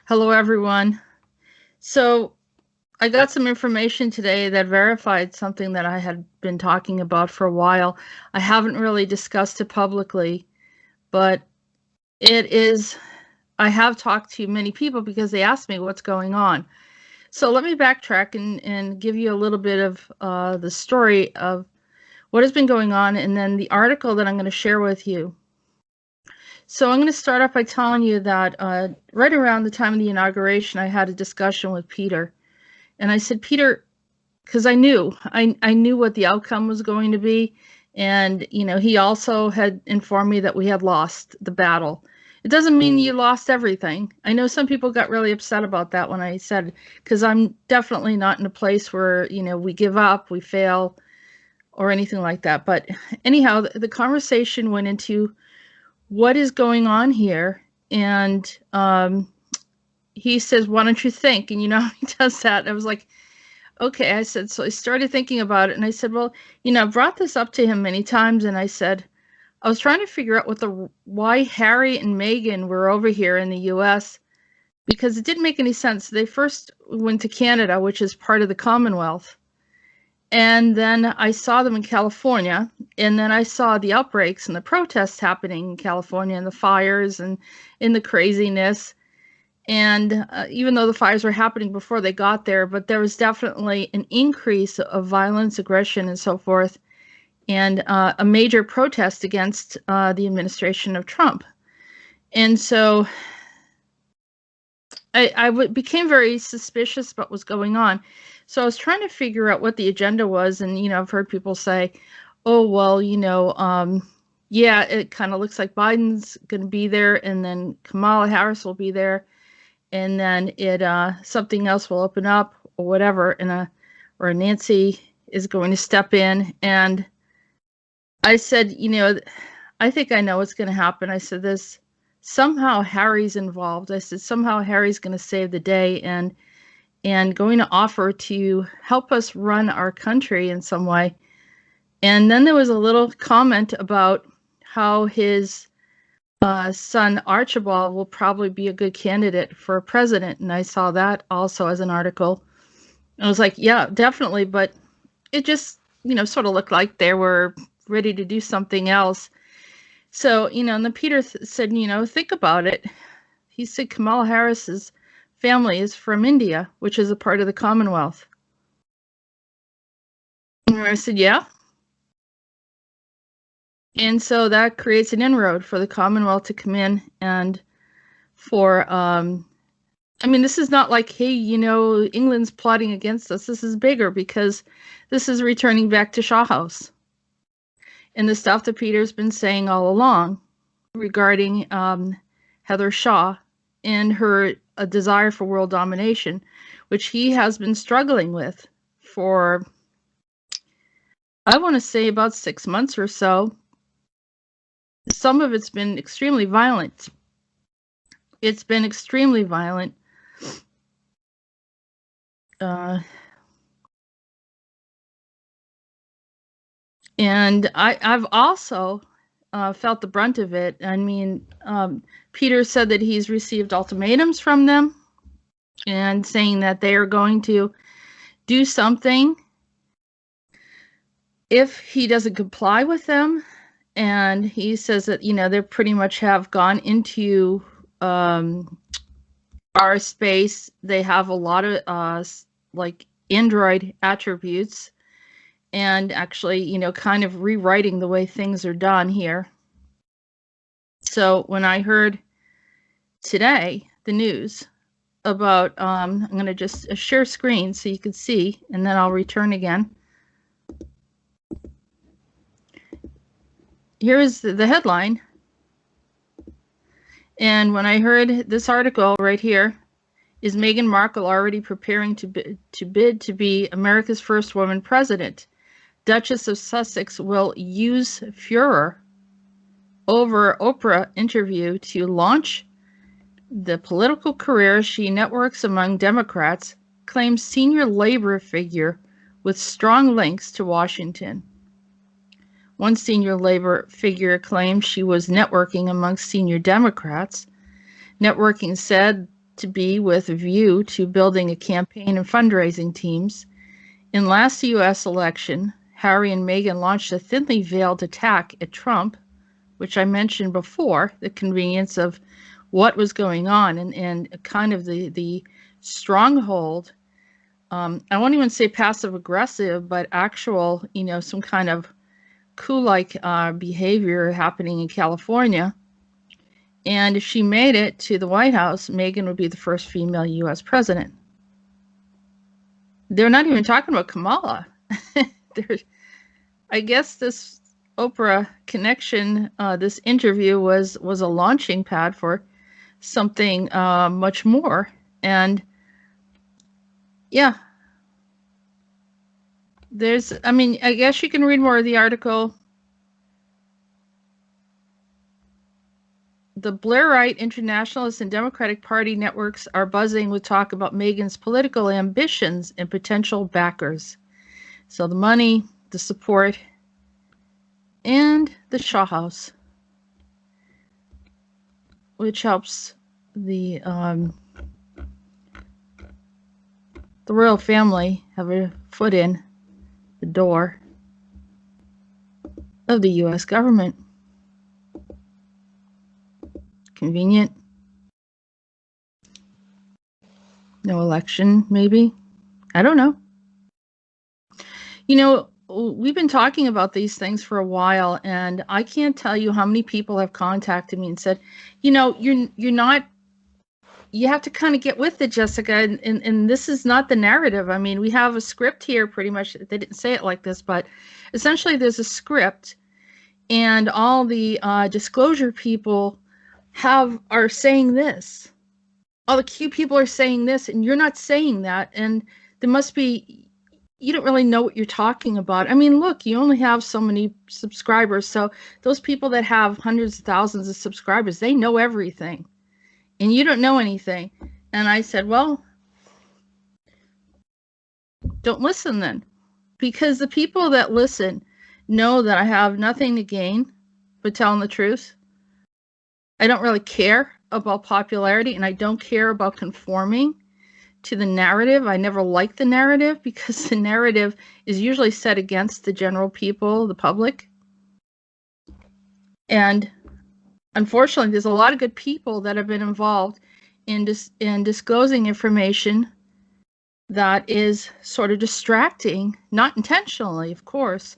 Hello, everyone. So I got some information today that verified something that I had been talking about for a while. I haven't really discussed it publicly, but I have talked to many people because they asked me what's going on. So let me backtrack and give you a little bit of the story of what has been going on and then the article that I'm going to share with you. So I'm going to start off by telling you that right around the time of the inauguration, I had a discussion with Peter. And I said, Peter, because I knew what the outcome was going to be. And, he also had informed me that we had lost the battle. It doesn't mean you lost everything. I know some people got really upset about that when I said, because I'm definitely not in a place where, we give up, we fail, or anything like that. But anyhow, the conversation went into what is going on here. And he says, why don't you think? And he does that. I was like, okay. I said, so I started thinking about it. And I said, well, I brought this up to him many times. And I said, I was trying to figure out why Harry and Meghan were over here in the US, because it didn't make any sense. They first went to Canada, which is part of the Commonwealth. And then I saw them in California, and then I saw the outbreaks and the protests happening in California and the fires and in the craziness. And even though the fires were happening before they got there, but there was definitely an increase of violence, aggression, and so forth, and a major protest against the administration of Trump. And so I became very suspicious about what was going on. So I was trying to figure out what the agenda was. And, I've heard people say, oh, well, yeah, it kind of looks like Biden's going to be there, and then Kamala Harris will be there, and then something else will open up or whatever, or Nancy is going to step in. And I said, I think I know what's going to happen. I said, somehow Harry's involved. I said, somehow Harry's going to save the day and going to offer to help us run our country in some way. And then there was a little comment about how his son Archibald will probably be a good candidate for president. And I saw that also as an article. I was like, yeah, definitely. But it just, sort of looked like they were ready to do something else. So, and then Peter said, think about it. He said Kamala Harris's family is from India, which is a part of the Commonwealth. And I said, yeah. And so that creates an inroad for the Commonwealth to come in and for, this is not like, hey, England's plotting against us. This is bigger because this is returning back to Shaw House. And the stuff that Peter's been saying all along regarding Heather Shaw and her desire for world domination, which he has been struggling with for, I want to say, about 6 months or so. Some of it's been extremely violent. It's been extremely violent. And I've also felt the brunt of it. I mean, Peter said that he's received ultimatums from them and saying that they are going to do something if he doesn't comply with them. And he says that, they pretty much have gone into our space. They have a lot of like Android attributes, and actually, kind of rewriting the way things are done here. So when I heard today the news about, I'm going to just share screen so you can see, and then I'll return again. Here is the headline. And when I heard this article right here, is Meghan Markle already preparing to bid to be America's first woman president? Duchess of Sussex will use furor over Oprah interview to launch the political career. She networks among Democrats, claims senior labor figure with strong links to Washington. One senior labor figure claimed she was networking among senior Democrats. Networking said to be with a view to building a campaign and fundraising teams. In last U.S. election, Harry and Meghan launched a thinly veiled attack at Trump, which I mentioned before, the convenience of what was going on and kind of the stronghold. I won't even say passive aggressive, but actual, some kind of coup-like behavior happening in California. And if she made it to the White House, Meghan would be the first female U.S. president. They're not even talking about Kamala. I guess this Oprah connection, this interview was a launching pad for something much more. And yeah, I guess you can read more of the article. The Blairite Internationalist and Democratic Party networks are buzzing with talk about Meghan's political ambitions and potential backers. So the money, the support, and the Shaw House, which helps the royal family have a foot in the door of the U.S. government. Convenient. No election, maybe. I don't know. We've been talking about these things for a while, and I can't tell you how many people have contacted me and said, you're not, you have to kind of get with it, Jessica, and this is not the narrative. I mean, we have a script here pretty much. They didn't say it like this, but essentially there's a script, and all the disclosure people are saying this. All the Q people are saying this, and you're not saying that, and there must be, you don't really know what you're talking about. I mean, look, you only have so many subscribers, so those people that have hundreds of thousands of subscribers, they know everything, and you don't know anything. And I said, well, don't listen then, because the people that listen know that I have nothing to gain but telling the truth. I don't really care about popularity, and I don't care about conforming to the narrative. I never liked the narrative because the narrative is usually set against the general people, the public. And unfortunately, there's a lot of good people that have been involved in disclosing information that is sort of distracting, not intentionally, of course.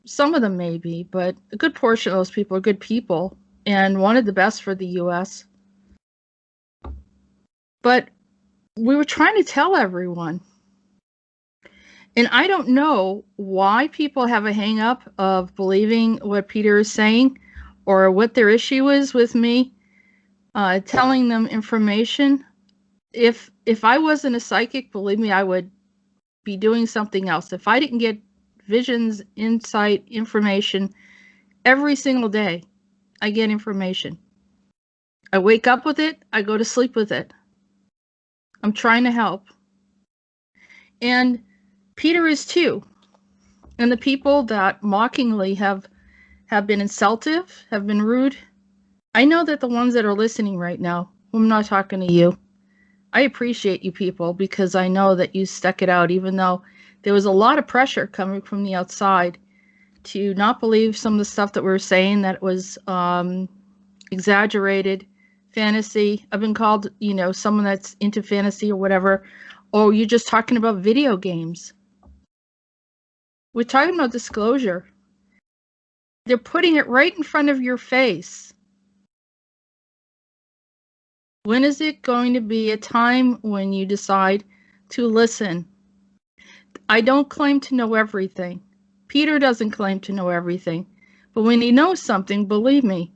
Some of them may be, but a good portion of those people are good people and wanted the best for the U.S. But we were trying to tell everyone. And I don't know why people have a hang up of believing what Peter is saying or what their issue is with me telling them information. If I wasn't a psychic, believe me, I would be doing something else. If I didn't get visions, insight, information every single day, I get information. I wake up with it. I go to sleep with it. I'm trying to help. And Peter is too. And the people that mockingly have been insultive, have been rude, I know that the ones that are listening right now, I'm not talking to you. I appreciate you people because I know that you stuck it out, even though there was a lot of pressure coming from the outside to not believe some of the stuff that we were saying, that was exaggerated, fantasy. I've been called, someone that's into fantasy or whatever. Or you're just talking about video games. We're talking about disclosure. They're putting it right in front of your face. When is it going to be a time when you decide to listen? I don't claim to know everything. Peter doesn't claim to know everything. But when he knows something, believe me,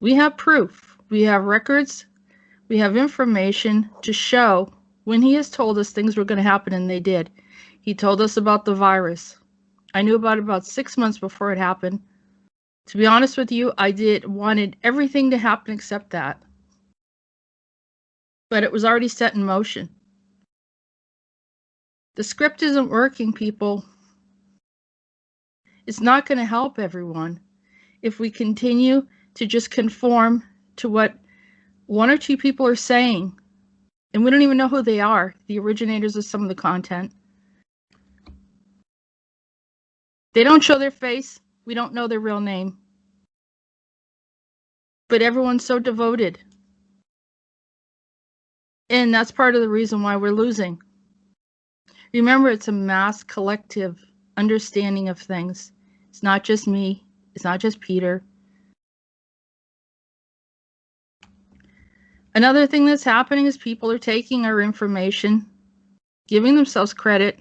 we have proof. We have records. We have information to show when he has told us things were going to happen, and they did. He told us about the virus. I knew about it about 6 months before it happened. To be honest with you, I wanted everything to happen except that. But it was already set in motion. The script isn't working, people. It's not going to help everyone if we continue to just conform to what one or two people are saying And we don't even know who they are, the originators of some of the content. They don't show their face. We don't know their real name. But everyone's so devoted. And that's part of the reason why we're losing. Remember, it's a mass collective understanding of things. It's not just me. It's not just Peter. Another thing that's happening is people are taking our information, giving themselves credit,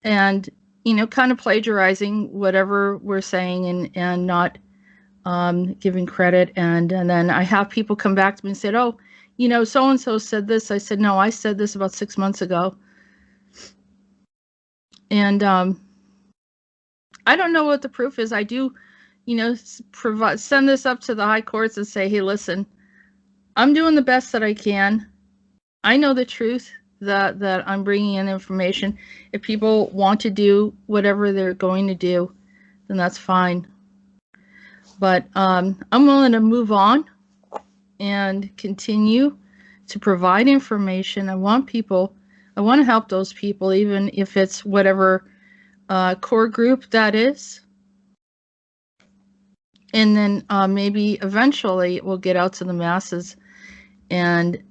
and, kind of plagiarizing whatever we're saying and not giving credit. And then I have people come back to me and said, oh, so-and-so said this. I said, no, I said this about 6 months ago. And I don't know what the proof is. I do, send this up to the high courts and say, hey, listen, I'm doing the best that I can. I know the truth that I'm bringing in information. If people want to do whatever they're going to do, then that's fine. But I'm willing to move on and continue to provide information. I want to help those people, even if it's whatever core group that is. And then maybe eventually it will get out to the masses. And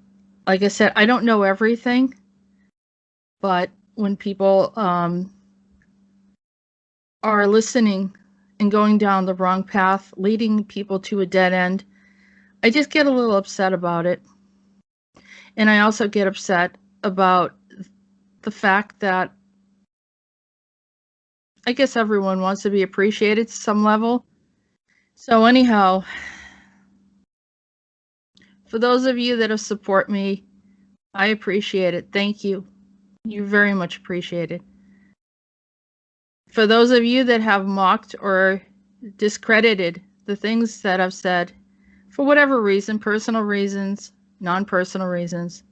like I said, I don't know everything, but when people are listening and going down the wrong path, leading people to a dead end, I just get a little upset about it. And I also get upset about the fact that I guess everyone wants to be appreciated to some level. So anyhow, for those of you that have support me, I appreciate it. Thank you. You're very much appreciated. For those of you that have mocked or discredited the things that I've said, for whatever reason, personal reasons, non-personal reasons,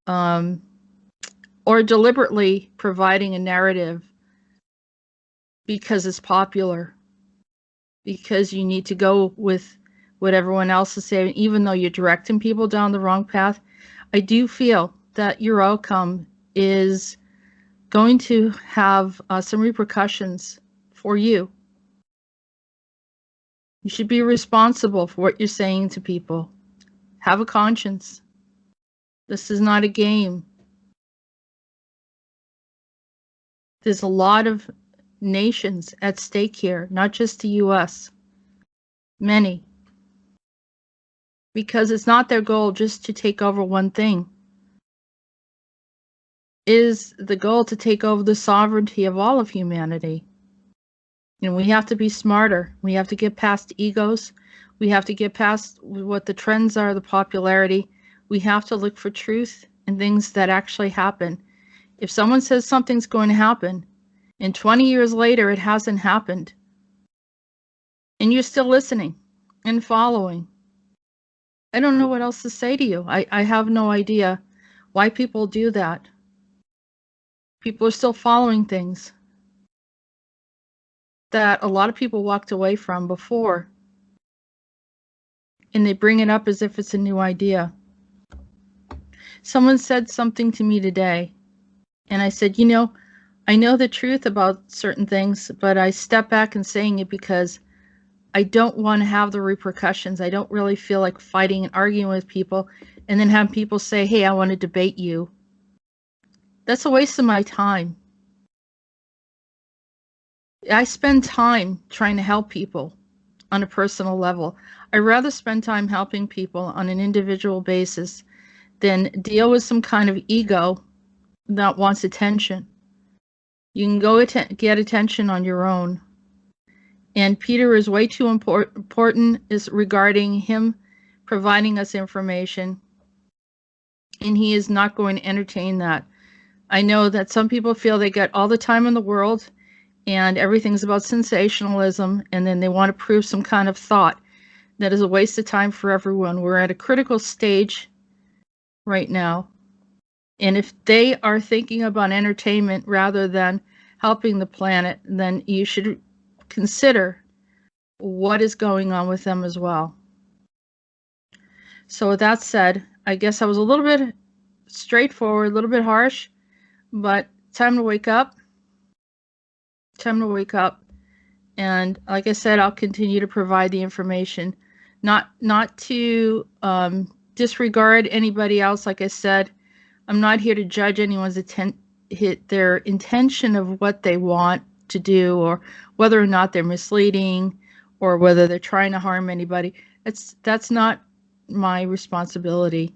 or deliberately providing a narrative because it's popular, because you need to go with what everyone else is saying, even though you're directing people down the wrong path, I do feel that your outcome is going to have some repercussions for you. You should be responsible for what you're saying to people. Have a conscience. This is not a game. There's a lot of nations at stake here, not just the US. Many. Because it's not their goal just to take over one thing. It is the goal to take over the sovereignty of all of humanity. We have to be smarter. We have to get past egos. We have to get past what the trends are, the popularity. We have to look for truth and things that actually happen. If someone says something's going to happen, and 20 years later it hasn't happened, and you're still listening and following, I don't know what else to say to you. I have no idea why people do that. People are still following things that a lot of people walked away from before, and they bring it up as if it's a new idea. Someone said something to me today, and I said, I know the truth about certain things, but I step back and saying it because I don't want to have the repercussions. I don't really feel like fighting and arguing with people and then have people say, hey, I want to debate you. That's a waste of my time. I spend time trying to help people on a personal level. I'd rather spend time helping people on an individual basis than deal with some kind of ego that wants attention. You can go get attention on your own. And Peter is way too important is regarding him providing us information. And he is not going to entertain that. I know that some people feel they get all the time in the world and everything's about sensationalism, and then they want to prove some kind of thought that is a waste of time for everyone. We're at a critical stage right now. And if they are thinking about entertainment rather than helping the planet, then you should consider what is going on with them as well. So with that said, I guess I was a little bit straightforward, a little bit harsh, but time to wake up. Time to wake up. And like I said, I'll continue to provide the information, not to disregard anybody else. Like I said, I'm not here to judge anyone's their intention of what they want to do, or whether or not they're misleading, or whether they're trying to harm anybody. That's not my responsibility.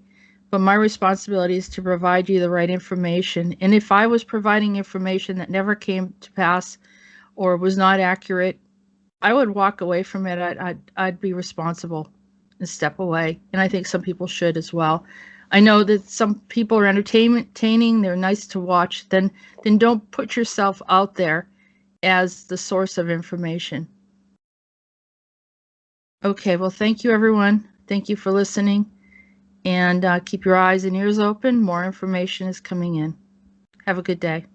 But my responsibility is to provide you the right information. And if I was providing information that never came to pass or was not accurate, I would walk away from it. I'd be responsible and step away. And I think some people should as well. I know that some people are entertaining, they're nice to watch. Then don't put yourself out there as the source of information. Okay, well, thank you, everyone. Thank you for listening. And keep your eyes and ears open. More information is coming in. Have a good day.